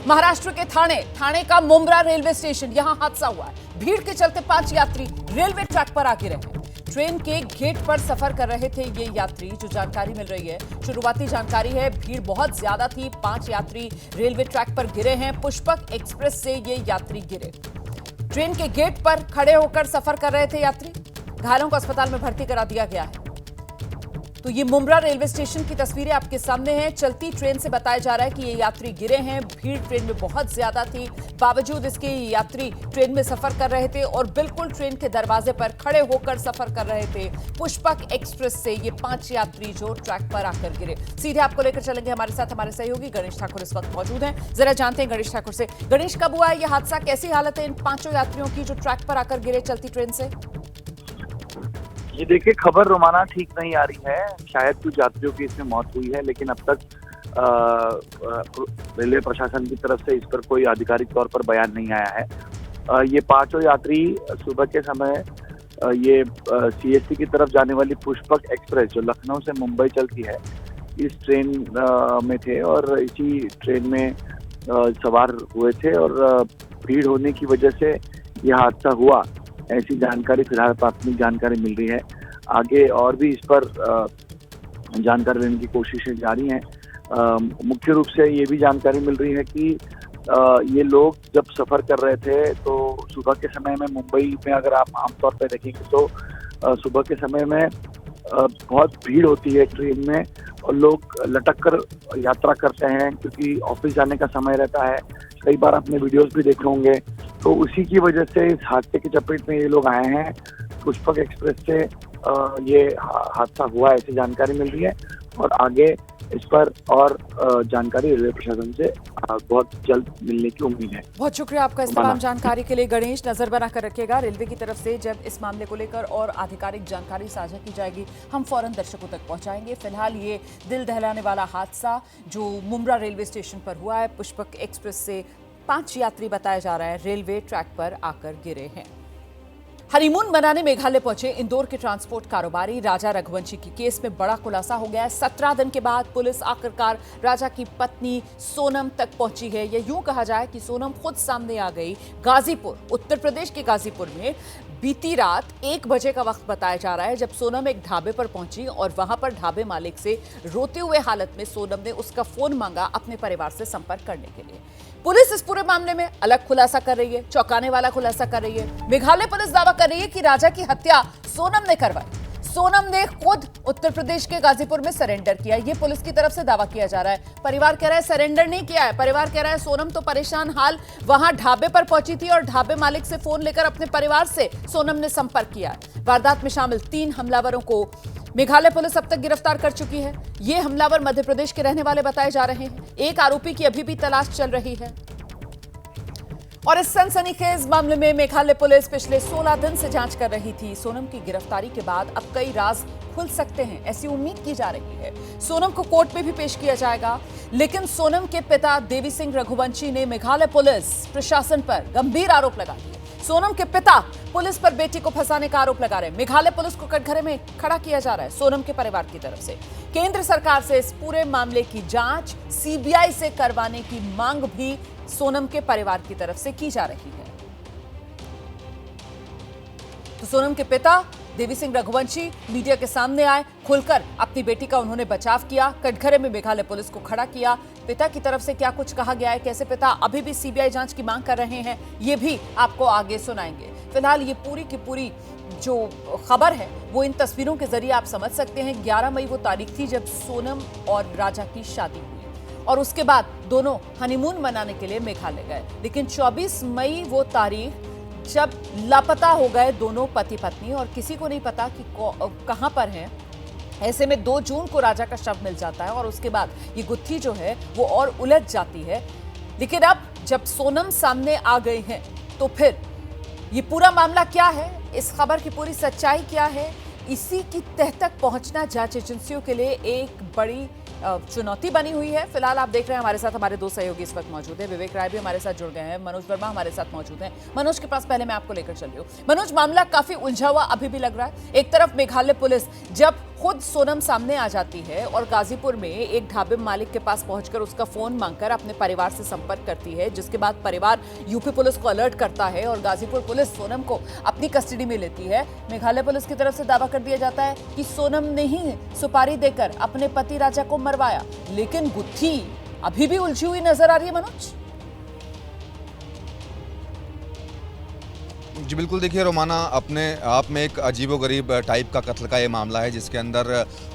महाराष्ट्र के ठाणे का Mumbra railway station, यहां हादसा हुआ है। भीड़ के चलते 5 यात्री रेलवे ट्रैक पर आ गिरे हैं। ट्रेन के गेट पर सफर कर रहे थे ये यात्री, जो जानकारी मिल रही है, शुरुआती जानकारी है भीड़ बहुत ज्यादा थी। 5 यात्री रेलवे ट्रैक पर गिरे हैं। पुष्पक एक्सप्रेस से ये यात्री गिरे। ट्रेन के गेट पर खड़े होकर सफर कर रहे थे यात्री। घायलों को अस्पताल में भर्ती करा दिया गया है। तो ये मुंब्रा रेलवे स्टेशन की तस्वीरें आपके सामने हैं। चलती ट्रेन से बताया जा रहा है कि ये यात्री गिरे हैं। भीड़ ट्रेन में बहुत ज्यादा थी, बावजूद इसके यात्री ट्रेन में सफर कर रहे थे और बिल्कुल ट्रेन के दरवाजे पर खड़े होकर सफर कर रहे थे। पुष्पक एक्सप्रेस से ये 5 यात्री जो ट्रैक पर आकर गिरे। सीधे आपको लेकर चलेंगे हमारे साथ हमारे सहयोगी गणेश ठाकुर इस वक्त मौजूद हैं। जरा जानते हैं गणेश ठाकुर से, गणेश कब हुआ है ये हादसा, कैसी हालत है इन 5 यात्रियों की जो ट्रैक पर आकर गिरे चलती ट्रेन से? ये देखिए, खबर रोमाना ठीक नहीं आ रही है। शायद कुछ यात्रियों की इसमें मौत हुई है, लेकिन अब तक रेलवे प्रशासन की तरफ से इस पर कोई आधिकारिक तौर पर बयान नहीं आया है। ये 5 यात्री सुबह के समय ये सीएसटी की तरफ जाने वाली पुष्पक एक्सप्रेस, जो लखनऊ से मुंबई चलती है, इस ट्रेन में थे और इसी ट्रेन में सवार हुए थे और भीड़ होने की वजह से यह हादसा हुआ, ऐसी जानकारी फिलहाल प्राथमिक जानकारी मिल रही है। आगे और भी इस पर जानकारी लेने की कोशिशें जारी हैं। मुख्य रूप से ये भी जानकारी मिल रही है कि ये लोग जब सफर कर रहे थे तो सुबह के समय में मुंबई में अगर आप आमतौर पर देखेंगे तो सुबह के समय में बहुत भीड़ होती है ट्रेन में और लोग लटक कर यात्रा करते हैं, क्योंकि ऑफिस जाने का समय रहता है। कई बार आपने वीडियोस भी देखे होंगे। तो उसी की वजह से इस हादसे की चपेट में ये लोग आए हैं। पुष्पक एक्सप्रेस से ये हादसा हुआ, ऐसी जानकारी मिल रही है और आगे इस पर और जानकारी रेलवे प्रशासन से बहुत जल्द मिलने की उम्मीद है। बहुत शुक्रिया आपका इस तमाम जानकारी के लिए गणेश। नजर बनाकर रखिएगा, रेलवे की तरफ से जब इस मामले को लेकर और आधिकारिक जानकारी साझा की जाएगी हम फौरन दर्शकों तक पहुंचाएंगे। फिलहाल ये दिल दहलाने वाला हादसा जो मुंब्रा रेलवे स्टेशन पर हुआ है, पुष्पक एक्सप्रेस से 5 यात्री बताया जा रहा है रेलवे ट्रैक पर आकर गिरे हैं। हनीमून मनाने मेघालय पहुंचे इंदौर के ट्रांसपोर्ट कारोबारी राजा रघुवंशी की केस में बड़ा खुलासा हो गया है। 17 दिन के बाद पुलिस आखिरकार राजा की पत्नी सोनम तक पहुंची है। यह यूं कहा जाए कि सोनम खुद सामने आ गई। गाजीपुर, उत्तर प्रदेश के गाजीपुर में बीती रात 1 बजे का वक्त बताया जा रहा है जब सोनम एक ढाबे पर पहुंची और वहां पर ढाबे मालिक से रोते हुए हालत में सोनम ने उसका फोन मांगा अपने परिवार से संपर्क करने के लिए। पुलिस इस पूरे मामले में अलग खुलासा कर रही है, चौंकाने वाला खुलासा कर रही है। मेघालय पुलिस दावा कर रही है कि राजा की हत्या सोनम ने करवाई। सोनम ने खुद उत्तर प्रदेश के गाजीपुर में सरेंडर किया, ये पुलिस की तरफ से दावा किया जा रहा है। परिवार कह रहा है सरेंडर नहीं किया है। परिवार कह रहा है सोनम तो परेशान हाल वहां ढाबे पर पहुंची थी और ढाबे मालिक से फोन लेकर अपने परिवार से सोनम ने संपर्क किया है। वारदात में शामिल 3 हमलावरों को मेघालय पुलिस अब तक गिरफ्तार कर चुकी है। ये हमलावर मध्य प्रदेश के रहने वाले बताए जा रहे हैं। एक आरोपी की अभी भी तलाश चल रही है। और इस सनसनीखेज मामले में मेघालय पुलिस पिछले 16 दिन से जांच कर रही थी। सोनम की गिरफ्तारी के बाद अब कई राज खुल सकते हैं, ऐसी उम्मीद की जा रही है। सोनम को कोर्ट में भी पेश किया जाएगा, लेकिन सोनम के पिता देवी सिंह रघुवंशी ने मेघालय पुलिस प्रशासन पर गंभीर आरोप लगा दिए। सोनम के पिता पुलिस पर बेटी को फंसाने का आरोप लगा रहे हैं। मेघालय पुलिस को कटघरे में खड़ा किया जा रहा है सोनम के परिवार की तरफ से। केंद्र सरकार से इस पूरे मामले की जांच सीबीआई से करवाने की मांग भी सोनम के परिवार की तरफ से की जा रही है। तो सोनम के पिता देवी सिंह रघुवंशी मीडिया के सामने आए, खुलकर अपनी बेटी का उन्होंने बचाव किया, कटघरे में मेघालय पुलिस को खड़ा किया। पिता की तरफ से क्या कुछ कहा गया है, कैसे पिता अभी भी सीबीआई जांच की मांग कर रहे हैं, ये भी आपको आगे सुनाएंगे। फिलहाल ये पूरी की पूरी जो खबर है वो इन तस्वीरों के जरिए आप समझ सकते हैं। 11 मई वो तारीख थी जब सोनम और राजा की शादी हुई और उसके बाद दोनों हनीमून मनाने के लिए मेघालय गए। लेकिन 24 मई वो तारीख जब लापता हो गए दोनों पति पत्नी और किसी को नहीं पता कि कहां पर हैं। ऐसे में 2 जून को राजा का शव मिल जाता है और उसके बाद ये गुत्थी जो है वो और उलझ जाती है। लेकिन अब जब सोनम सामने आ गए हैं तो फिर ये पूरा मामला क्या है, इस खबर की पूरी सच्चाई क्या है, इसी की तह तक पहुंचना जांच एजेंसियों के लिए एक बड़ी चुनौती बनी हुई है। फिलहाल आप देख रहे हैं हमारे साथ हमारे दो सहयोगी इस वक्त मौजूद है। विवेक राय भी हमारे साथ जुड़ गए हैं, मनोज वर्मा हमारे साथ मौजूद हैं। मनोज के पास पहले मैं आपको लेकर चल रही हूँ। मनोज, मामला काफी उलझा हुआ अभी भी लग रहा है। एक तरफ मेघालय पुलिस जब खुद सोनम सामने आ जाती है और गाजीपुर में एक ढाबे मालिक के पास पहुंचकर उसका फोन मांगकर अपने परिवार से संपर्क करती है, जिसके बाद परिवार यूपी पुलिस को अलर्ट करता है और गाजीपुर पुलिस सोनम को अपनी कस्टडी में लेती है। मेघालय पुलिस की तरफ से दावा कर दिया जाता है कि सोनम ने ही सुपारी देकर अपने पति राजा को मरवाया, लेकिन गुत्थी अभी भी उलझी हुई नजर आ रही है। मनोज, जी बिल्कुल, देखिए रोमाना, अपने आप में एक अजीबोगरीब टाइप का कत्ल का ये मामला है, जिसके अंदर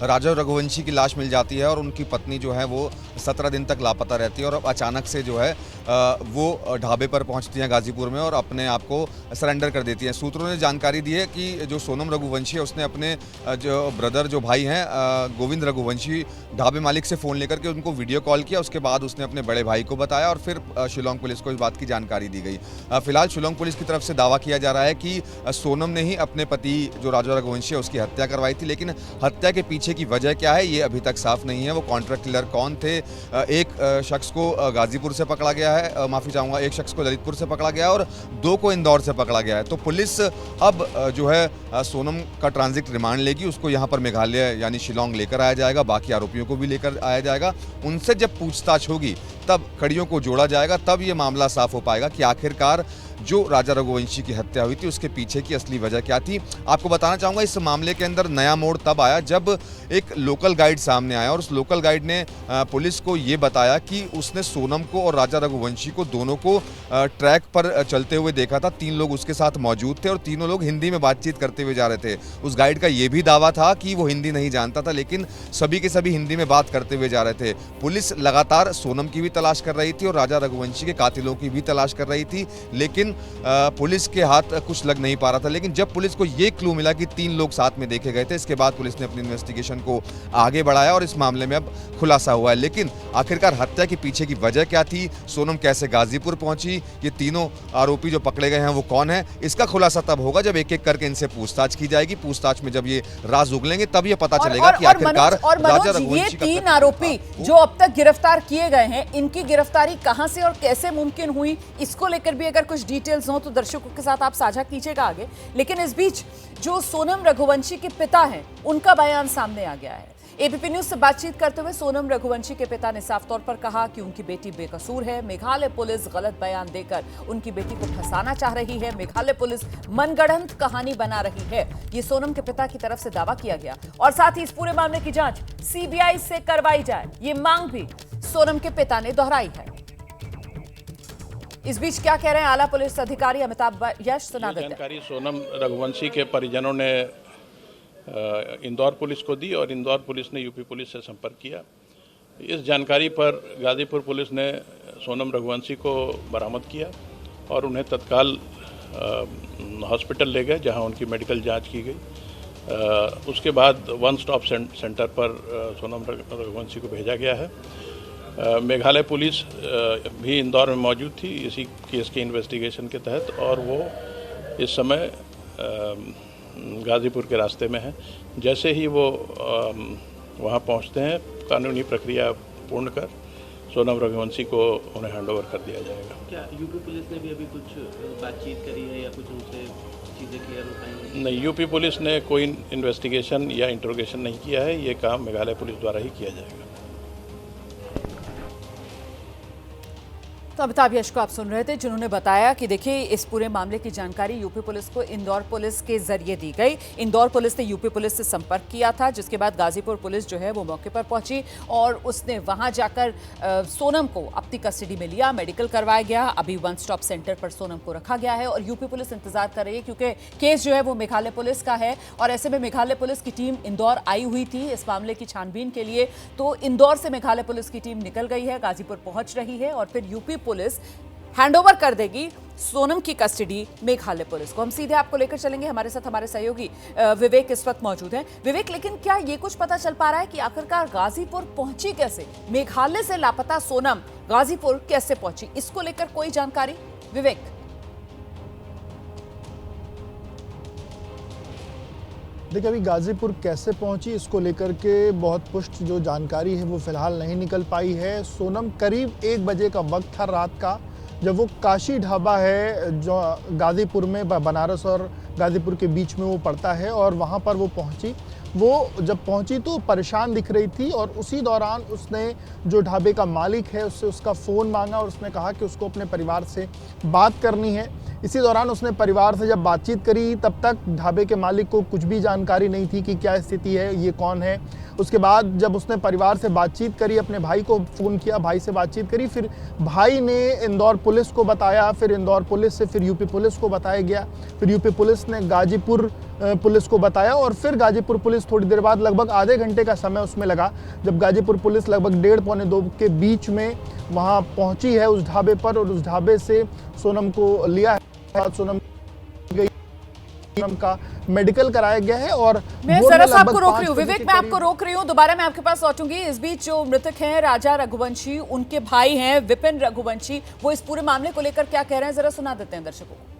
राजा रघुवंशी की लाश मिल जाती है और उनकी पत्नी जो है वो 17 दिन तक लापता रहती है और अब अचानक से जो है वो ढाबे पर पहुंचती हैं गाजीपुर में और अपने आप को सरेंडर कर देती हैं। सूत्रों ने जानकारी दी है कि जो सोनम रघुवंशी है उसने अपने जो ब्रदर, जो भाई हैं गोविंद रघुवंशी, ढाबे मालिक से फ़ोन लेकर के उनको वीडियो कॉल किया। उसके बाद उसने अपने बड़े भाई को बताया और फिर शिलोंग पुलिस को इस बात की जानकारी दी गई। फिलहाल शिलोंग पुलिस की तरफ से दावा किया जा रहा है कि सोनम ने ही अपने पति जो राजा रघुवंशी है उसकी हत्या करवाई थी, लेकिन हत्या के पीछे की वजह क्या है ये अभी तक साफ नहीं है। वो कॉन्ट्रैक्ट किलर कौन थे? एक शख्स को गाजीपुर से पकड़ा गया है, माफी चाहूंगा, एक शख्स को ललितपुर से पकड़ा गया और 2 को इंदौर से पकड़ा गया है। तो पुलिस अब जो है सोनम का ट्रांजिट रिमांड लेगी, उसको यहाँ पर मेघालय यानी शिलोंग लेकर आया जाएगा, बाकी आरोपियों को भी लेकर आया जाएगा। उनसे जब पूछताछ होगी तब कड़ियों को जोड़ा जाएगा, तब ये मामला साफ हो पाएगा कि आखिरकार जो राजा रघुवंशी की हत्या हुई थी उसके पीछे की असली वजह क्या थी। आपको बताना चाहूँगा, इस मामले के अंदर नया मोड़ तब आया जब एक लोकल गाइड सामने आया और उस लोकल गाइड ने पुलिस को ये बताया कि उसने सोनम को और राजा रघुवंशी को दोनों को ट्रैक पर चलते हुए देखा था। 3 लोग उसके साथ मौजूद थे और तीनों लोग हिंदी में बातचीत करते हुए जा रहे थे। उस गाइड का ये भी दावा था कि वो हिंदी नहीं जानता था, लेकिन सभी के सभी हिंदी में बात करते हुए जा रहे थे। पुलिस लगातार सोनम की भी तलाश कर रही थी और राजा रघुवंशी के कातिलों की भी तलाश कर रही थी, लेकिन पुलिस के हाथ कुछ लग नहीं पा रहा था। लेकिन जब पुलिस को ये क्लू मिला कि 3 लोग साथ में देखे गए थे, इसके बाद पुलिस ने अपनी इन्वेस्टिगेशन को आगे बढ़ाया और इस मामले में अब खुलासा हुआ है। लेकिन आखिरकार हत्या के पीछे की वजह क्या थी, सोनम कैसे गाजीपुर पहुंची, ये तीनों आरोपी जो पकड़े गए हैं वो कौन है, इसका खुलासा तब होगा जब एक एक करके इनसे पूछताछ की जाएगी। पूछताछ में जब ये राज उगलेंगे तब ये पता चलेगा कि आखिरकार राजा रघुवंशी ये 3 आरोपी जो अब तक गिरफ्तार किए गए हैं, इनकी गिरफ्तारी कहां से और कैसे मुमकिन हुई, इसको लेकर भी अगर कुछ डिटेल्स हो तो दर्शकों के साथ आप साझा कीजिएगा आगे। लेकिन इस बीच जो सोनम रघुवंशी के पिता हैं, उनका बयान सामने आ गया है। एबीपी न्यूज से बातचीत करते हुए सोनम रघुवंशी के पिता ने साफ तौर पर कहा कि उनकी बेटी बेकसूर है। मेघालय पुलिस गलत बयान देकर उनकी बेटी को फंसाना चाह रही है। मेघालय पुलिस मनगढ़ंत कहानी बना रही है, ये सोनम के पिता की तरफ से दावा किया गया और साथ ही इस पूरे मामले की जांच सीबीआई से करवाई जाए, ये मांग भी सोनम के पिता ने दोहराई है। इस बीच क्या कह रहे हैं आला पुलिस अधिकारी अमिताभ यश, सुना देते हैं। जानकारी सोनम रघुवंशी के परिजनों ने इंदौर पुलिस को दी और इंदौर पुलिस ने यूपी पुलिस से संपर्क किया। इस जानकारी पर गाजीपुर पुलिस ने सोनम रघुवंशी को बरामद किया और उन्हें तत्काल हॉस्पिटल ले गए, जहां उनकी मेडिकल जांच की गई। उसके बाद वन स्टॉप सेंटर पर सोनम रघुवंशी को भेजा गया है। मेघालय पुलिस भी इंदौर में मौजूद थी इसी केस के इन्वेस्टिगेशन के तहत और वो इस समय गाजीपुर के रास्ते में है। जैसे ही वो वहाँ पहुँचते हैं, कानूनी प्रक्रिया पूर्ण कर सोनम रघुवंशी को उन्हें हैंडओवर कर दिया जाएगा। क्या यूपी पुलिस ने भी अभी कुछ बातचीत करी है या कुछ उनसे चीज़ें क्लियर हो पाएंगी? नहीं, यूपी पुलिस ने कोई इन्वेस्टिगेशन या इंट्रोगेशन नहीं किया है। ये काम मेघालय पुलिस द्वारा ही किया जाएगा। तो अमिताभ यश को आप सुन रहे थे, जिन्होंने बताया कि देखिए इस पूरे मामले की जानकारी यूपी पुलिस को इंदौर पुलिस के जरिए दी गई। इंदौर पुलिस ने यूपी पुलिस से संपर्क किया था, जिसके बाद गाजीपुर पुलिस जो है वो मौके पर पहुंची और उसने वहां जाकर सोनम को अपनी कस्टडी में लिया, मेडिकल करवाया गया। अभी वन स्टॉप सेंटर पर सोनम को रखा गया है और यूपी पुलिस इंतजार कर रही है, क्योंकि केस जो है वो मेघालय पुलिस का है और ऐसे में मेघालय पुलिस की टीम इंदौर आई हुई थी इस मामले की छानबीन के लिए। तो इंदौर से मेघालय पुलिस की टीम निकल गई है, गाजीपुर पहुंच रही है और फिर यूपी पुलिस हैंडओवर कर देगी सोनम की कस्टडी मेघालय पुलिस को। हम सीधे आपको लेकर चलेंगे, हमारे साथ हमारे सहयोगी विवेक इस वक्त मौजूद हैं। विवेक, लेकिन क्या ये कुछ पता चल पा रहा है कि आखिरकार गाजीपुर पहुंची कैसे? मेघालय से लापता सोनम गाजीपुर कैसे पहुंची, इसको लेकर कोई जानकारी? विवेक। देखिए, अभी गाज़ीपुर कैसे पहुंची इसको लेकर के बहुत पुष्ट जो जानकारी है वो फ़िलहाल नहीं निकल पाई है। सोनम करीब 1 बजे का वक्त था रात का, जब वो काशी ढाबा है जो गाज़ीपुर में बनारस और गाज़ीपुर के बीच में वो पड़ता है, और वहाँ पर वो पहुंची। वो जब पहुंची तो परेशान दिख रही थी, और उसी दौरान उसने जो ढाबे का मालिक है उससे उसका फ़ोन मांगा, और उसने कहा कि उसको अपने परिवार से बात करनी है। इसी दौरान उसने परिवार से जब बातचीत करी, तब तक ढाबे के मालिक को कुछ भी जानकारी नहीं थी कि क्या स्थिति है, ये कौन है। उसके बाद जब उसने परिवार से बातचीत करी, अपने भाई को फ़ोन किया, भाई से बातचीत करी, फिर भाई ने इंदौर पुलिस को बताया, फिर इंदौर पुलिस से फिर यूपी पुलिस को बताया गया, फिर यूपी पुलिस ने गाज़ीपुर पुलिस को बताया, और फिर गाज़ीपुर पुलिस थोड़ी देर बाद, लगभग आधे घंटे का समय उसमें लगा, जब गाज़ीपुर पुलिस लगभग 1:30 पौने 2 के बीच में वहाँ पहुँची है उस ढाबे पर, और उस ढाबे से सोनम को लिया है। सोनम का मेडिकल कराया गया है। और मैं जरा सा आपको रोक रही हूँ विवेक, मैं आपको रोक रही हूँ, दोबारा मैं आपके पास लौटूंगी। इस बीच जो मृतक हैं राजा रघुवंशी, उनके भाई हैं विपिन रघुवंशी, वो इस पूरे मामले को लेकर क्या कह रहे हैं, जरा सुना देते हैं दर्शकों को।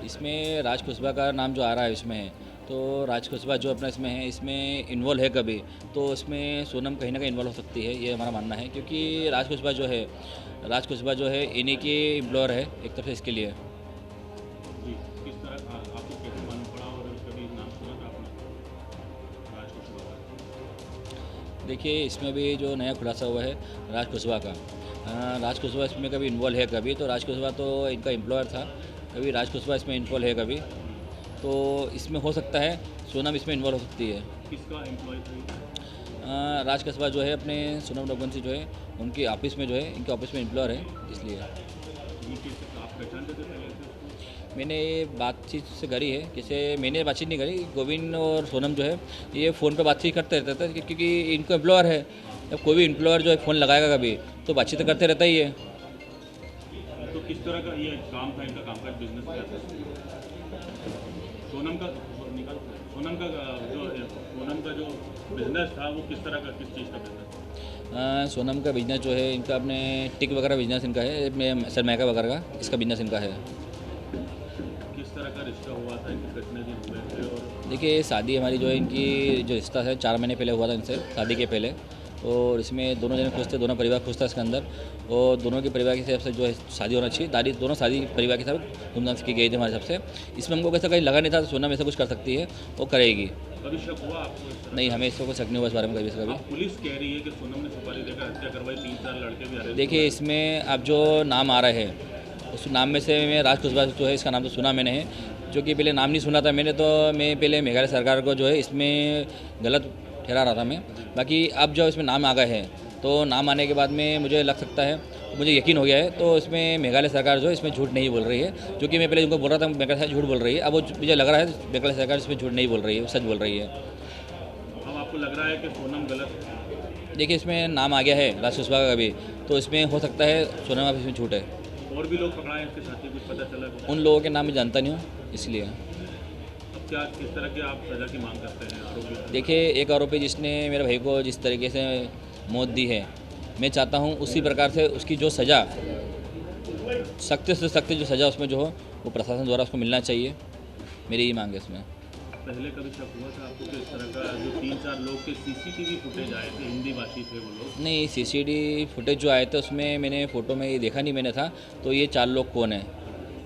इसमें राज कुशवाहा का नाम जो आ रहा है इसमें, तो राज कुशवाहा जो अपना इसमें है, इसमें इन्वॉल्व है कभी, तो इसमें सोनम कहीं ना कहीं इन्वॉल्व हो सकती है, ये हमारा मानना है। क्योंकि राज कुशवाहा जो है इन्हीं की एम्प्लॉयर है एक तरफ से इसके लिए। किस तरह आपको कैसे मालूम पड़ा और कभी नाम सुना था आपने राज कुशवाहा का? देखिए, इसमें भी जो नया खुलासा हुआ है राज कुशवाहा का, राज कुशवाहा इसमें कभी इन्वॉल्व है कभी, तो राज कुशवाहा तो इनका एम्प्लॉयर था, कभी राज कुशवाहा इसमें इन्वॉल्व है कभी, तो इसमें हो सकता है सोनम इसमें इन्वॉल्व हो सकती है। किसका एम्प्लॉय था? राज कुशवाहा जो है अपने सोनम रघुवंशी जो है उनके ऑफिस में जो है, इनके ऑफिस में एम्प्लॉयर है, इसलिए। आप पहचानते थे पहले से? मैंने बातचीत से करी है, किसे मैंने बातचीत नहीं करी, गोविंद और सोनम जो है ये फ़ोन पे बातचीत करते रहते थे, क्योंकि इनको एम्प्लॉयर है। जब कोई भी एम्प्लॉयर जो है फ़ोन लगाएगा कभी, तो बातचीत करते रहता ही है। तो किस तरह का ये काम था, इनका कामकाज बिजनेस क्या था? सोनम का जो बिजनेस था वो किस तरह का, किस चीज़ का बिजनेस था? सोनम का बिजनेस जो है इनका अपने टिक वगैरह बिजनेस इनका है, सरमाइका वगैरह का इसका बिजनेस इनका है। किस तरह का रिश्ता हुआ था, इनके कितने दिन हुए थे? और देखिए, शादी हमारी जो है, इनकी जो रिश्ता है 4 महीने पहले हुआ था इनसे, शादी के पहले, और इसमें दोनों जने खुश थे, दोनों परिवार खुश था इसके अंदर, और दोनों के परिवार के हिसाब से जो है शादी होना चाहिए, दोनों शादी परिवार के साथ धूमधाम से की गई थी हमारे हिसाब से। इसमें हमको कैसा कहीं लगा नहीं था तो सोनम ऐसा कुछ कर सकती है, वो करेगी। कभी शक हुआ आपको इस तरह? नहीं, हमें इसको कोई शक नहीं हुआ इस बारे में कभी। अब पुलिस कह रही है कि सोनम ने सुपारी देकर हत्या करवाई, 3-4 लड़के भी अरेस्ट। देखिए, इसमें अब जो नाम आ रहे हैं उस नाम में से मैं राज कुशवाहा जो है इसका नाम तो सुना मैंने है, जो कि पहले नाम नहीं सुना था मैंने, तो मैं पहले मेघालय सरकार को जो है इसमें गलत ठहरा रहा था मैं। बाकी अब जो इसमें नाम आ गए हैं, तो नाम आने के बाद में मुझे लग सकता है, मुझे यकीन हो गया है, तो इसमें मेघालय सरकार जो है इसमें झूठ नहीं बोल रही है, जो कि मैं पहले उनको बोल रहा था मेघालय सरकार झूठ बोल रही है, अब वो मुझे लग रहा है मेघालय सरकार इसमें झूठ नहीं बोल रही है, सच बोल रही है। अब आपको लग रहा है कि सोनम गलत? देखिए, इसमें नाम आ गया है राज कुशवाहा का भी, तो इसमें हो सकता है सोनम अब इसमें झूठ है। और भी लोग पकड़ाए इसके साथ, कुछ पता चला? उन लोगों के नाम मैं जानता नहीं हूँ, इसलिए। अब क्या, किस तरह की आप सजा की मांग करते हैं आरोपी? देखिए, एक आरोपी जिसने मेरे भाई को जिस तरीके से मौत दी है, मैं चाहता हूँ उसी प्रकार से उसकी जो सज़ा, सख्त से सख्त जो सज़ा उसमें जो हो वो प्रशासन द्वारा उसको मिलना चाहिए, मेरी ही मांग है इसमें। पहले कभी शक हुआ था आपको कि इस तरह का जो 3-4 लोग के सीसीटीवी फुटेज आए थे, हिंदी भाषी थे वो लोग? नहीं, सीसीटीवी फुटेज जो आए थे उसमें मैंने फ़ोटो में ये देखा नहीं मैंने था, तो ये 4 लोग कौन है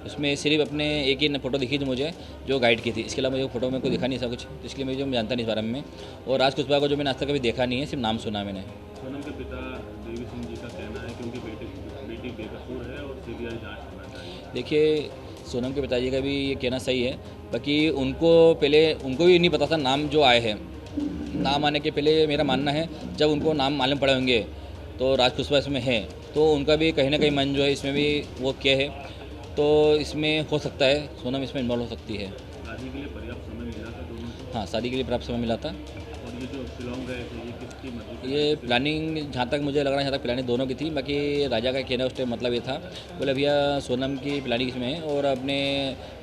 उसमें सिर्फ अपने एक ही फ़ोटो दिखी थी मुझे जो गाइड की थी, इसके अलावा मुझे फ़ोटो में कोई दिखा नहीं था कुछ, तो इसलिए मुझे जानता नहीं इस बारे में। और राज कुशवाहा को जो मैंने आज तक कभी देखा नहीं है, सिर्फ नाम सुना मैंने। सोनम के पिता देवी सिंह जी का कहना है कि उनकी बेटी बेकसूर है और सीबीआई जांच करना चाहिए। देखिए, सोनम के पिताजी का भी ये कहना सही है, बाकी उनको भी नहीं पता था नाम जो आए हैं, नाम आने के पहले मेरा मानना है जब उनको नाम मालूम पड़े होंगे तो राज कुशवाहा इसमें है, तो उनका भी कहीं ना कहीं मन जो है इसमें भी वो क्या है, तो इसमें हो सकता है सोनम इसमें इन्वॉल्व हो सकती है। शादी के लिए पर्याप्त समय मिला था दोनों को? हाँ, शादी के लिए पर्याप्त समय मिला था। और ये जो शिलोंग गए थे, ये किसकी मदद? ये प्लानिंग जहाँ तक मुझे लग रहा है, जहाँ तक प्लानिंग दोनों की थी, बाकी राजा का कहना उस टाइम मतलब ये था, बोले भैया सोनम की प्लानिंग इसमें है और अपने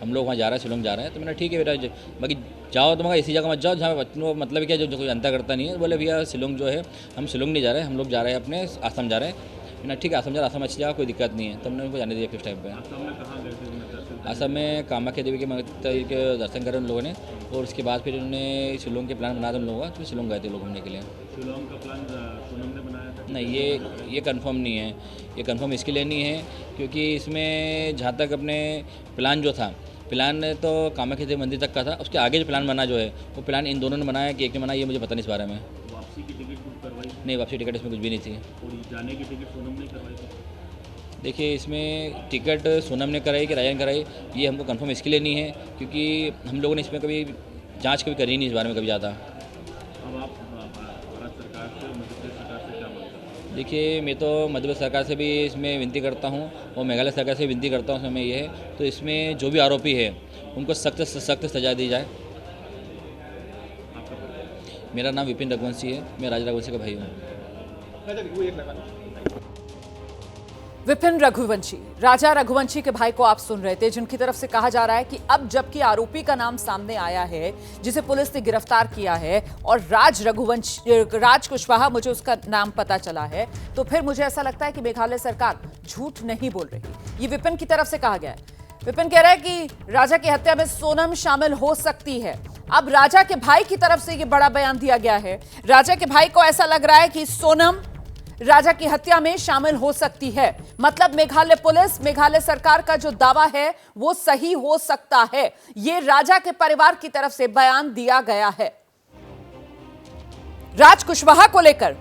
हम लोग वहाँ जा रहे हैं, शिलोंग जा रहे हैं, तो मैंने ठीक है बेटा, बाकी जाओ तो मगर ऐसी जगह मत जाओ जहाँ बच्चों को मतलब क्या जो कोई जानता करता नहीं है। बोले भैया शिलोंग जो है, हम शिलोंग नहीं जा रहे, हम लोग जा रहे हैं अपने आसाम जा रहे हैं, मैंने ठीक है असम जा, असम अच्छी जगह, कोई दिक्कत नहीं है, तब मैंने उनको जाने दिया किस टाइम पे। असम में कहाँ गए थे दर्शन? असम में कामाख्या देवी के मंदिर के दर्शन करे उन लोगों ने, और उसके बाद फिर उन्होंने शिलोंग के प्लान बनाया था उन लोगों का, तो शिलोंग गए थे लोग घूमने के लिए। शिलोंग का प्लान सोनम ने बनाया था? नहीं, ये कंफर्म नहीं है। ये कंफर्म इसके लिए नहीं है क्योंकि इसमें जहाँ तक अपने प्लान जो था, प्लान तो कामाख्या देवी मंदिर तक का था, उसके आगे जो प्लान बना जो है वो प्लान इन दोनों ने बनाया कि एक ने बनाया, ये मुझे पता नहीं इस बारे में। वापसी की टिकट बुक करवाई? नहीं, वापसी टिकट इसमें कुछ भी नहीं थी। और जाने की टिकट सोनम ने करवाई थी? देखिए, इसमें टिकट सोनम ने कराई कि राजा ने कराई, ये हमको कंफर्म इसके लिए नहीं है क्योंकि हम लोगों ने इसमें कभी जांच कभी करी नहीं इस बारे में कभी ज़्यादा। अब आप भारत सरकार से, मध्य प्रदेश सरकार से क्या मांग करते हैं? देखिए, मैं तो मध्य प्रदेश सरकार से भी इसमें विनती करता हूँ और मेघालय सरकार से विनती करता हूँ, इसमें ये है तो इसमें जो भी आरोपी है उनको सख्त से सख्त सजा दी जाए। मेरा नाम विपिन रघुवंशी है, मैं राजा रघुवंशी का भाई हूँ। विपिन रघुवंशी, राजा रघुवंशी के भाई को आप सुन रहे थे, जिनकी तरफ से कहा जा रहा है कि अब जबकि आरोपी का नाम सामने आया है जिसे पुलिस ने गिरफ्तार किया है और राज कुशवाहा, मुझे उसका नाम पता चला है, तो फिर मुझे ऐसा लगता है कि मेघालय सरकार झूठ नहीं बोल रही। ये विपिन की तरफ से कहा गया है। विपिन कह रहा है कि राजा की हत्या में सोनम शामिल हो सकती है। अब राजा के भाई की तरफ से ये बड़ा बयान दिया गया है। राजा के भाई को ऐसा लग रहा है कि सोनम राजा की हत्या में शामिल हो सकती है। मतलब मेघालय पुलिस, मेघालय सरकार का जो दावा है वो सही हो सकता है। ये राजा के परिवार की तरफ से बयान दिया गया है। राज कुशवाहा को लेकर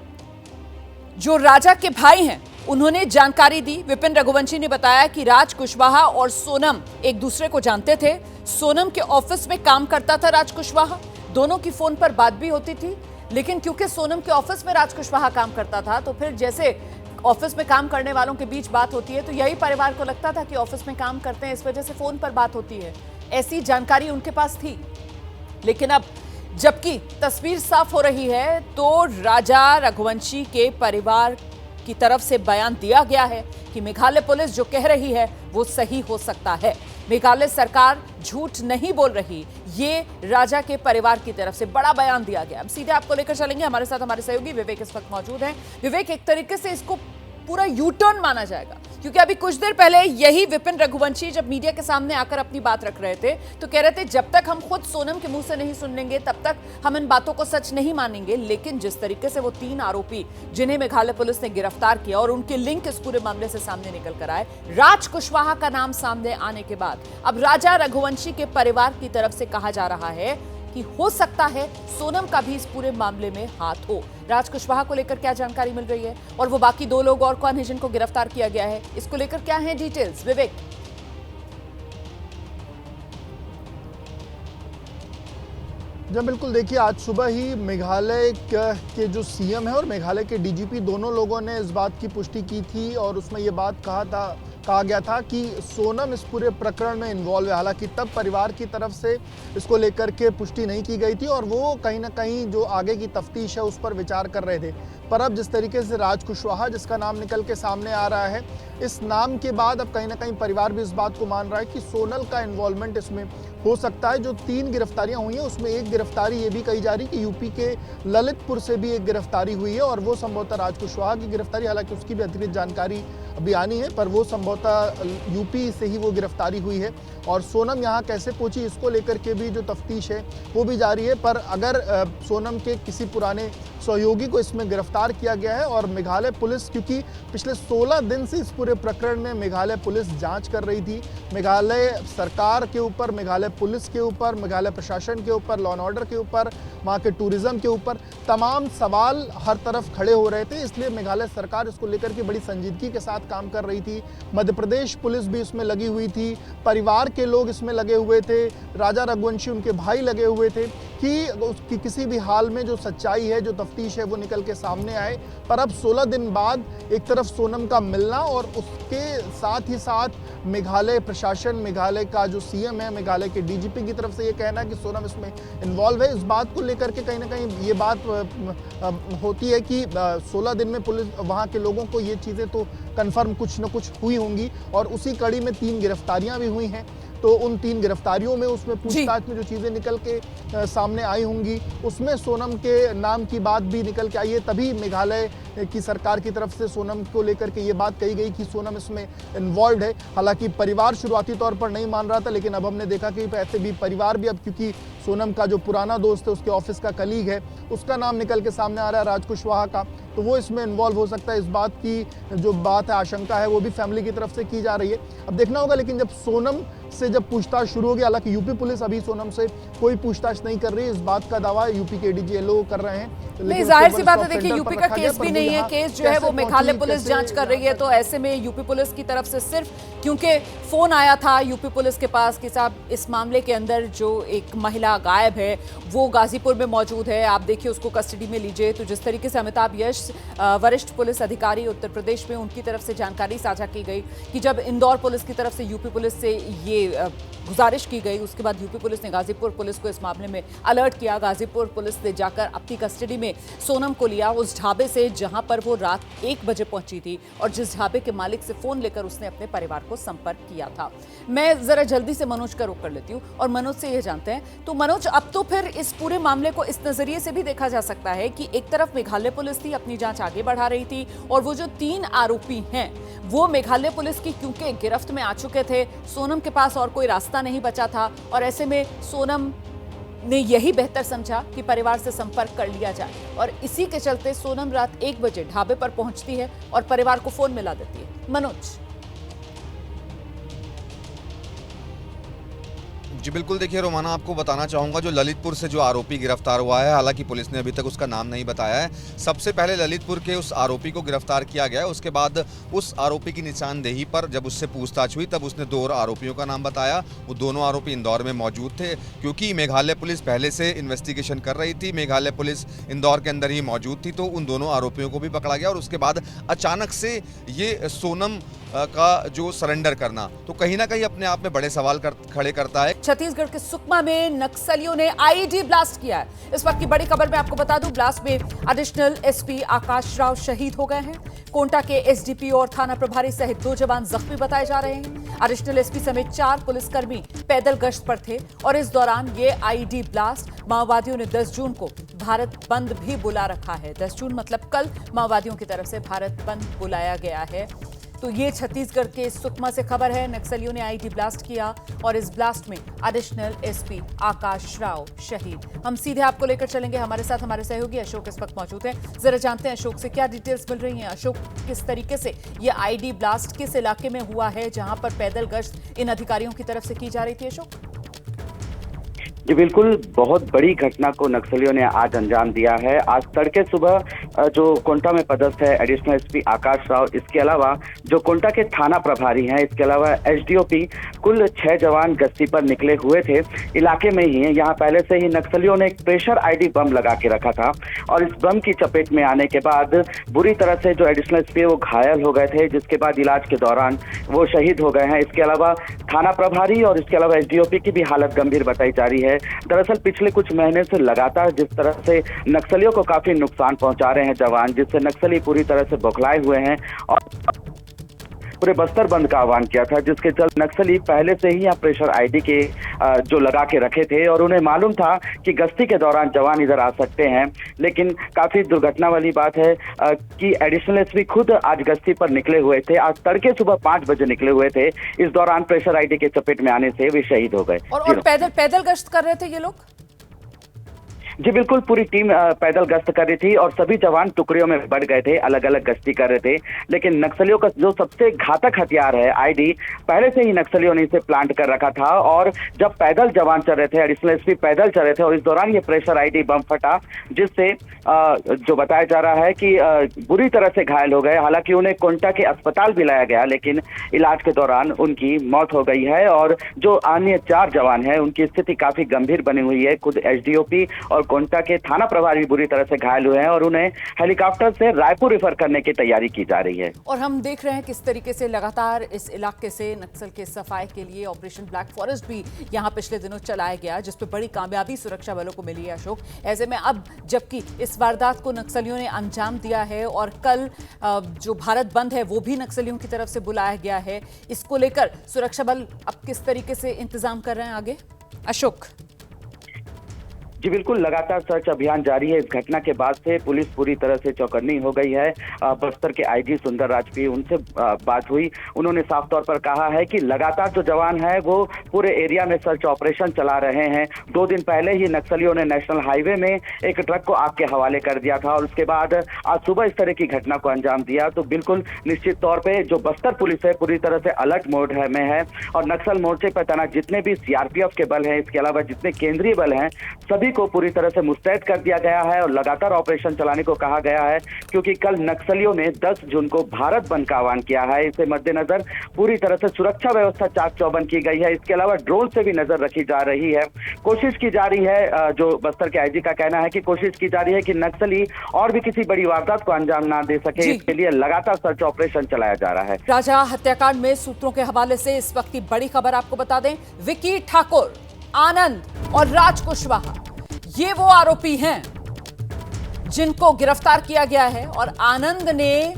जो राजा के भाई हैं उन्होंने जानकारी दी। विपिन रघुवंशी ने बताया कि राज कुशवाहा और सोनम एक दूसरे को जानते थे। सोनम के ऑफिस में काम करता था राज कुशवाहा, दोनों की फोन पर बात भी होती थी, लेकिन क्योंकि सोनम के ऑफिस में राज कुशवाहा काम करता था तो फिर जैसे ऑफिस में काम करने वालों के बीच बात होती है तो यही परिवार को लगता था कि ऑफिस में काम करते हैं, इस वजह से फोन पर बात होती है। ऐसी जानकारी उनके पास थी। लेकिन अब जबकि तस्वीर साफ हो रही है तो राजा रघुवंशी के परिवार की तरफ से बयान दिया गया है कि मेघालय पुलिस जो कह रही है वो सही हो सकता है। मेघालय सरकार झूठ नहीं बोल रही, ये राजा के परिवार की तरफ से बड़ा बयान दिया गया। अब सीधे आपको लेकर चलेंगे, हमारे साथ हमारे सहयोगी विवेक इस वक्त मौजूद हैं। विवेक, एक तरीके से इसको पूरा यू टर्न माना जाएगा क्योंकि अभी कुछ देर पहले यही विपिन रघुवंशी जब मीडिया के सामने आकर अपनी बात रख रहे थे तो कह रहे थे जब तक हम खुद सोनम के मुंह से नहीं सुन लेंगे तब तक हम इन बातों को सच नहीं मानेंगे। लेकिन जिस तरीके से वो 3 आरोपी जिन्हें मेघालय पुलिस ने गिरफ्तार किया और उनके लिंक इस पूरे मामले से सामने निकल कर आए, राज कुशवाहा का नाम सामने आने के बाद अब राजा रघुवंशी के परिवार की तरफ से कहा जा रहा है कि हो सकता है सोनम का भी इस पूरे मामले में हाथ हो। राज कुशवाहा को लेकर क्या जानकारी मिल रही है और वो बाकी 2 लोग और कौन है जिनको गिरफ्तार किया गया है, इसको लेकर क्या है डिटेल्स? विवेक। जब बिल्कुल देखिए, आज सुबह ही मेघालय के जो सीएम है और मेघालय के डीजीपी दोनों लोगों ने इस बात की पुष्टि की थी और उसमें ये बात कहा गया था कि सोनम इस पूरे प्रकरण में इन्वॉल्व है। हालांकि तब परिवार की तरफ से इसको लेकर के पुष्टि नहीं की गई थी और वो कहीं ना कहीं जो आगे की तफ्तीश है उस पर विचार कर रहे थे। पर अब जिस तरीके से राज कुशवाहा जिसका नाम निकल के सामने आ रहा है, इस नाम के बाद अब कहीं ना कहीं परिवार भी इस बात को मान रहा है कि सोनल का इन्वॉल्वमेंट इसमें हो सकता है। जो 3 गिरफ्तारियां हुई हैं उसमें एक गिरफ्तारी ये भी कही जा रही कि यूपी के ललितपुर से भी एक गिरफ्तारी हुई है और वो संभवतः राज कुशवाहा की गिरफ्तारी, हालांकि उसकी भी अतिरिक्त जानकारी अभी आनी है, पर वो संभवतः यूपी से ही वो गिरफ्तारी हुई है। और सोनम यहाँ कैसे पहुंची इसको लेकर के भी जो तफ्तीश है वो भी जारी है। पर अगर सोनम के किसी पुराने सहयोगी को इसमें गिरफ्तार किया गया है और मेघालय पुलिस, क्योंकि पिछले 16 दिन से इस पूरे प्रकरण में मेघालय पुलिस जांच कर रही थी, मेघालय सरकार के ऊपर, मेघालय पुलिस के ऊपर, मेघालय प्रशासन के ऊपर, लॉ एंड ऑर्डर के ऊपर, वहाँ के टूरिज्म के ऊपर तमाम सवाल हर तरफ खड़े हो रहे थे। इसलिए मेघालय सरकार इसको लेकर के बड़ी संजीदगी के साथ काम कर रही थी। मध्य प्रदेश पुलिस भी इसमें लगी हुई थी, परिवार के लोग इसमें लगे हुए थे, राजा रघुवंशी उनके भाई लगे हुए थे कि उसकी किसी भी हाल में जो सच्चाई है, जो तफ्तीश है वो निकल के सामने आए। पर अब 16 दिन बाद एक तरफ सोनम का मिलना और उसके साथ ही साथ मेघालय प्रशासन, मेघालय का जो सीएम है, मेघालय के डीजीपी की तरफ से ये कहना कि सोनम इसमें इन्वॉल्व है, इस बात को लेकर के कहीं ना कहीं ये बात होती है कि 16 दिन में पुलिस, वहाँ के लोगों को ये चीज़ें तो कन्फर्म कुछ न कुछ हुई होंगी और उसी कड़ी में 3 गिरफ्तारियां भी हुई हैं। तो उन 3 गिरफ्तारियों में उसमें पूछताछ में जो चीज़ें निकल के सामने आई होंगी उसमें सोनम के नाम की बात भी निकल के आई है। तभी मेघालय की सरकार की तरफ से सोनम को लेकर के ये बात कही गई कि सोनम इसमें इन्वॉल्व है। हालांकि परिवार शुरुआती तौर पर नहीं मान रहा था, लेकिन अब हमने देखा कि ऐसे भी परिवार भी अब, क्योंकि सोनम का जो पुराना दोस्त है उसके ऑफिस का कलीग है, उसका नाम निकल के सामने आ रहा है, राज कुशवाहा का, तो वो इसमें इन्वॉल्व हो सकता है। इस बात की जो बात है, आशंका है, वो भी फैमिली की तरफ से की जा रही है। अब देखना होगा, लेकिन जब सोनम से जब पूछताछ शुरू होगी, हालांकि यूपी पुलिस अभी सोनम से कोई पूछताछ नहीं कर रही है, इस बात का दावा यूपी के एडीजी एलओ कर रहे हैं। नहीं, जाहिर सी बात है, देखिए यूपी का केस भी नहीं है, केस जो है वो मेघालय पुलिस जांच कर रही है। तो ऐसे में यूपी पुलिस की तरफ से सिर्फ क्योंकि फोन आया था यूपी पुलिस के पास कि साहब इस मामले के अंदर जो एक महिला गायब है वो गाजीपुर में मौजूद है, आप देखिए उसको कस्टडी में लीजिए। तो जिस तरीके से अमिताभ यश वरिष्ठ पुलिस अधिकारी उत्तर प्रदेश में, उनकी तरफ से जानकारी साझा की गई कि जब इंदौर पुलिस की तरफ से यूपी पुलिस से ये गुजारिश की गई, उसके बाद यूपी पुलिस ने गाजीपुर पुलिस को इस मामले में अलर्ट किया। गाजीपुर पुलिस ने जाकर अपनी कस्टडी में सोनम को लिया, उस ढाबे से जहां पर वो रात 1 बजे पहुंची थी और जिस ढाबे के मालिक से फोन लेकर उसने अपने परिवार को संपर्क किया था। मैं जरा जल्दी से मनोज का रुख कर लेती हूँ और मनोज से ये जानते हैं, तो मनोज अब तो फिर इस पूरे मामले को इस नजरिए से भी देखा जा सकता है कि एक तरफ मेघालय पुलिस थी, अपनी जांच आगे बढ़ा रही थी, और वो जो 3 आरोपी हैं वो मेघालय पुलिस की क्योंकि गिरफ्त में आ चुके थे, सोनम के पास और कोई रास्ता नहीं बचा था, और ऐसे में सोनम ने यही बेहतर समझा कि परिवार से संपर्क कर लिया जाए, और इसी के चलते सोनम रात 1 बजे ढाबे पर पहुंचती है और परिवार को फोन मिला देती है। मनोज। जी बिल्कुल, देखिए रोमाना, आपको बताना चाहूँगा जो ललितपुर से जो आरोपी गिरफ्तार हुआ है, हालांकि पुलिस ने अभी तक उसका नाम नहीं बताया है। सबसे पहले ललितपुर के उस आरोपी को गिरफ्तार किया गया, उसके बाद उस आरोपी की निशानदेही पर जब उससे पूछताछ हुई तब उसने 2 और आरोपियों का नाम बताया। वो दोनों आरोपी इंदौर में मौजूद थे, क्योंकि मेघालय पुलिस पहले से इन्वेस्टिगेशन कर रही थी, मेघालय पुलिस इंदौर के अंदर ही मौजूद थी, तो उन दोनों आरोपियों को भी पकड़ा गया। और उसके बाद अचानक से ये सोनम का जो सरेंडर करना, तो कहीं ना कहीं अपने आप में बड़े सवाल खड़े करता है। छत्तीसगढ़ के सुकमा में नक्सलियों ने आईईडी ब्लास्ट किया है। इस वक्त की बड़ी खबर मैं आपको बता दूं, ब्लास्ट में एडिशनल एसपी आकाश राव शहीद हो गए हैं। कोंटा के एसडीपी और थाना प्रभारी सहित 2 जवान जख्मी बताए जा रहे हैं। एडिशनल एसपी समेत 4 पुलिसकर्मी पैदल गश्त पर थे और इस दौरान ये आईईडी ब्लास्ट, माओवादियों ने 10 जून को भारत बंद भी बुला रखा है। 10 जून मतलब कल माओवादियों की तरफ से भारत बंद बुलाया गया है। तो ये छत्तीसगढ़ के सुकमा से खबर है, नक्सलियों ने आईईडी ब्लास्ट किया और इस ब्लास्ट में एडिशनल एसपी आकाश राव शहीद। हम सीधे आपको लेकर चलेंगे, हमारे साथ हमारे सहयोगी अशोक इस वक्त मौजूद हैं। जरा जानते हैं अशोक से क्या डिटेल्स मिल रही हैं। अशोक, किस तरीके से ये आईईडी ब्लास्ट किस इलाके में हुआ है जहां पर पैदल गश्त इन अधिकारियों की तरफ से की जा रही थी? अशोक जी बिल्कुल, बहुत बड़ी घटना को नक्सलियों ने आज अंजाम दिया है। आज तड़के सुबह जो कोंटा में पदस्थ है एडिशनल एसपी आकाश राव, इसके अलावा जो कोंटा के थाना प्रभारी हैं, इसके अलावा एसडीओपी, कुल 6 जवान गश्ती पर निकले हुए थे। इलाके में ही यहाँ पहले से ही नक्सलियों ने एक प्रेशर आईडी बम लगा के रखा था और इस बम की चपेट में आने के बाद बुरी तरह से जो एडिशनल एसपी है वो घायल हो गए थे, जिसके बाद इलाज के दौरान वो शहीद हो गए हैं। इसके अलावा थाना प्रभारी और इसके अलावा एसडीओपी की भी हालत गंभीर बताई जा रही है। दरअसल पिछले कुछ महीने से लगातार जिस तरह से नक्सलियों को काफी नुकसान पहुंचा रहे हैं जवान, जिससे नक्सली पूरी तरह से बौखलाए हुए हैं और पूरे बस्तर बंद का आह्वान किया था, जिसके चलते नक्सली पहले से ही यहाँ प्रेशर आईडी के जो लगा के रखे थे और उन्हें मालूम था कि गश्ती के दौरान जवान इधर आ सकते हैं। लेकिन काफी दुर्घटना वाली बात है कि एडिशनल एसपी खुद आज गश्ती पर निकले हुए थे। आज तड़के सुबह 5 बजे निकले हुए थे। इस दौरान प्रेशर आईडी के चपेट में आने से वे शहीद हो गए। और पैदल गश्त कर रहे थे ये लोग? जी बिल्कुल, पूरी टीम पैदल गश्त कर रही थी और सभी जवान टुकड़ियों में बढ़ गए थे, अलग अलग गश्ती कर रहे थे। लेकिन नक्सलियों का जो सबसे घातक हथियार है आईडी, पहले से ही नक्सलियों ने इसे प्लांट कर रखा था और जब पैदल जवान चल रहे थे, एडिशनल एसपी पैदल चल रहे थे और इस दौरान ये प्रेशर आईडी बम फटा, जिससे जो बताया जा रहा है कि बुरी तरह से घायल हो गए। हालांकि उन्हें कोंटा के अस्पताल भी लाया गया, लेकिन इलाज के दौरान उनकी मौत हो गई है और जो अन्य 4 जवान हैं उनकी स्थिति काफी गंभीर बनी हुई है। खुद एसडीओपी और कोंटा के थाना प्रभारी भी बुरी तरह से घायल हुए हैं और उन्हें हेलीकॉप्टर से रायपुर रेफर करने की तैयारी की जा रही है। और हम देख रहे हैं किस तरीके से लगातार इस इलाके से नक्सल के सफाई के लिए ऑपरेशन ब्लैक फॉरेस्ट भी यहां पिछले दिनों चलाया गया, जिसपे बड़ी कामयाबी सुरक्षा बलों को मिली है अशोक। ऐसे में अब जबकि इस वारदात को नक्सलियों ने अंजाम दिया है और कल जो भारत बंद है वो भी नक्सलियों की तरफ से बुलाया गया है, इसको लेकर सुरक्षा बल अब किस तरीके से इंतजाम कर रहे हैं आगे अशोक? जी बिल्कुल, लगातार सर्च अभियान जारी है। इस घटना के बाद से पुलिस पूरी तरह से चौकन्नी हो गई है। बस्तर के आईजी सुंदर राजपी, उनसे बात हुई, उन्होंने साफ तौर पर कहा है कि लगातार जो जवान है वो पूरे एरिया में सर्च ऑपरेशन चला रहे हैं। 2 दिन पहले ही नक्सलियों ने नेशनल हाईवे में एक ट्रक को आग के हवाले कर दिया था और उसके बाद आज सुबह इस तरह की घटना को अंजाम दिया। तो बिल्कुल निश्चित तौर पर जो बस्तर पुलिस है पूरी तरह से अलर्ट मोड में है और नक्सल मोर्चे पर तैनात जितने भी सीआरपीएफ के बल हैं, इसके अलावा जितने केंद्रीय बल हैं, सभी को पूरी तरह से मुस्तैद कर दिया गया है और लगातार ऑपरेशन चलाने को कहा गया है, क्योंकि कल नक्सलियों ने 10 जून को भारत बंद का आह्वान किया है। इसे मद्देनजर पूरी तरह से सुरक्षा व्यवस्था चाक चौबंद की गई है। इसके अलावा ड्रोन से भी नजर रखी जा रही है, कोशिश की जा रही है। जो बस्तर के आईजी का कहना है कि कोशिश की जा रही है कि नक्सली और भी किसी बड़ी वारदात को अंजाम ना दे सके, इसके लिए लगातार सर्च ऑपरेशन चलाया जा रहा है। राजा हत्याकांड में सूत्रों के हवाले से इस वक्त की बड़ी खबर आपको बता दें, विक्की ठाकुर, आनंद और राज कुशवाहा ये वो आरोपी हैं जिनको गिरफ्तार किया गया है और आनंद ने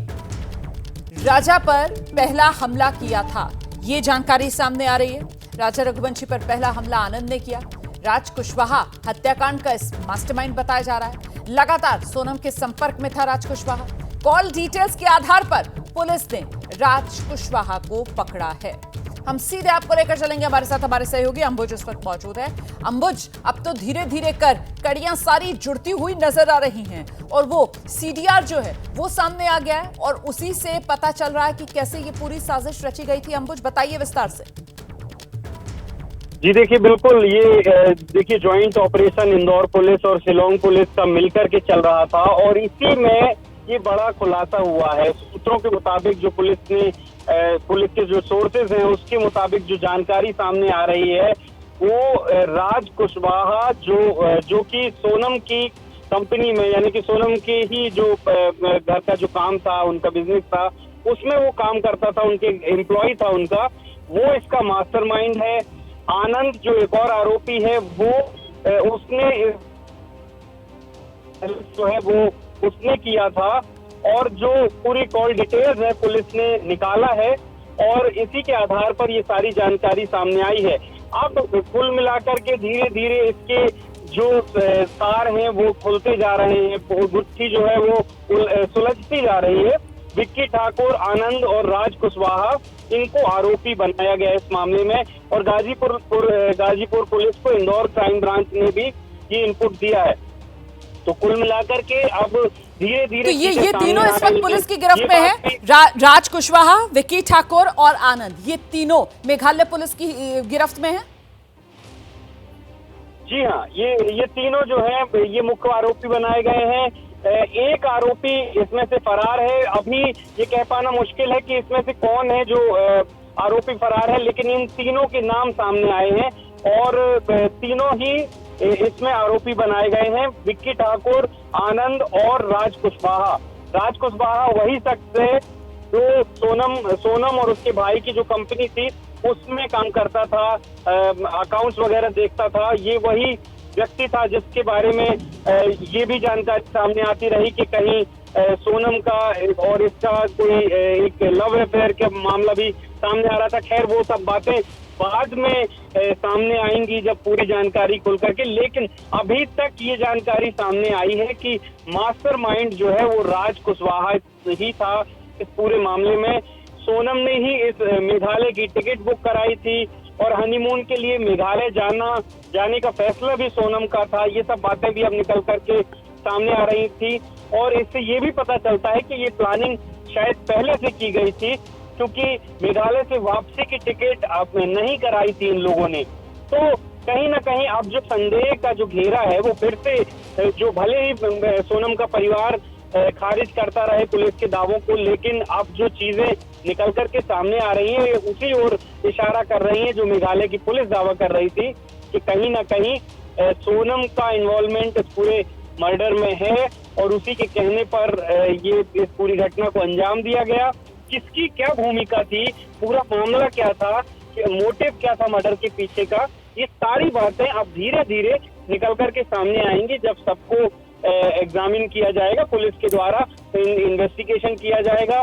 राजा पर पहला हमला किया था, ये जानकारी सामने आ रही है। राजा रघुवंशी पर पहला हमला आनंद ने किया। राज कुशवाहा हत्याकांड का इस मास्टरमाइंड बताया जा रहा है। लगातार सोनम के संपर्क में था राज कुशवाहा। कॉल डिटेल्स के आधार पर पुलिस ने राज कुशवाहा को पकड़ा है। हम सीधे आपको लेकर चलेंगे, हमारे साथ हमारे सहयोगी अंबुज इस वक्त मौजूद है। अंबुज, अब तो धीरे धीरे कर कड़ियां सारी जुड़ती हुई नजर आ रही हैं और वो सीडीआर जो है वो सामने आ गया है और उसी से पता चल रहा है कि कैसे ये पूरी साजिश रची गई थी। अंबुज, बताइए विस्तार से। जी देखिए, बिल्कुल ये देखिए ज्वाइंट ऑपरेशन इंदौर पुलिस और शिलोंग पुलिस का मिलकर के चल रहा था और इसी में ये बड़ा खुलासा हुआ है। सूत्रों के मुताबिक जो पुलिस के जो सोर्सेज हैं उसके मुताबिक जो जानकारी सामने आ रही है वो राज कुशवाहा जो कि सोनम की कंपनी में, यानी कि सोनम के ही जो घर का जो काम था, उनका बिजनेस था, उसमें वो काम करता था, उनके एम्प्लॉय था उनका, वो इसका मास्टरमाइंड है। आनंद जो एक और आरोपी है वो उसने जो है वो उसने किया था और जो पूरी कॉल डिटेल्स है पुलिस ने निकाला है और इसी के आधार पर ये सारी जानकारी सामने आई है। अब कुल मिलाकर के धीरे धीरे इसके जो तार हैं वो खुलते जा रहे हैं, गुत्थी जो है वो सुलझती जा रही है। विक्की ठाकुर, आनंद और राज कुशवाहा, इनको आरोपी बनाया गया इस मामले में और गाजीपुर पुलिस को इंदौर क्राइम ब्रांच ने भी ये इनपुट दिया है। तो कुल मिलाकर के अब धीरे धीरे तो ये तीनों इस वक्त पुलिस की गिरफ्त में है। राज कुशवाहा, विक्की ठाकुर और आनंद, ये तीनों मेघालय पुलिस की गिरफ्त में है। जी हाँ, ये तीनों जो है ये मुख्य आरोपी बनाए गए हैं। एक आरोपी इसमें से फरार है। अभी ये कह पाना मुश्किल है कि इसमें से कौन है जो आरोपी फरार है, लेकिन इन तीनों के नाम सामने आए हैं और तीनों ही इसमें आरोपी बनाए गए हैं। विक्की ठाकुर, आनंद और राज कुशवाहा। राज कुशवाहा वही शख्स है जो सोनम और उसके भाई की जो कंपनी थी उसमें काम करता था, अकाउंट्स वगैरह देखता था। ये वही व्यक्ति था जिसके बारे में ये भी जानकारी सामने आती रही कि कहीं सोनम का और इसका कोई एक लव अफेयर का मामला भी सामने आ रहा था। खैर वो सब बातें बाद में सामने आएंगी जब पूरी जानकारी खुल करके, लेकिन अभी तक ये जानकारी सामने आई है कि मास्टरमाइंड जो है वो राज कुशवाहा ही था इस पूरे मामले में। सोनम ने ही इस मेघालय की टिकट बुक कराई थी और हनीमून के लिए मेघालय जाने का फैसला भी सोनम का था। ये सब बातें भी अब निकल करके सामने आ रही थी और इससे ये भी पता चलता है कि ये प्लानिंग शायद पहले से की गई थी, क्योंकि मेघालय से वापसी की टिकट नहीं कराई थी इन लोगों ने। तो कहीं ना कहीं अब जो संदेह का जो घेरा है वो फिर से, जो भले ही सोनम का परिवार खारिज करता रहे पुलिस के दावों को, लेकिन अब जो चीजें निकल करके सामने आ रही हैं उसी ओर इशारा कर रही हैं जो मेघालय की पुलिस दावा कर रही थी कि कहीं ना कहीं सोनम का इन्वॉल्वमेंट इस पूरे मर्डर में है और उसी के कहने पर ये इस पूरी घटना को अंजाम दिया गया। किसकी क्या भूमिका थी, पूरा मामला क्या था, मोटिव क्या था मर्डर के पीछे का, ये सारी बातें अब धीरे धीरे निकल कर के सामने आएंगी जब सबको एग्जामिन किया जाएगा पुलिस के द्वारा, इन्वेस्टिगेशन किया जाएगा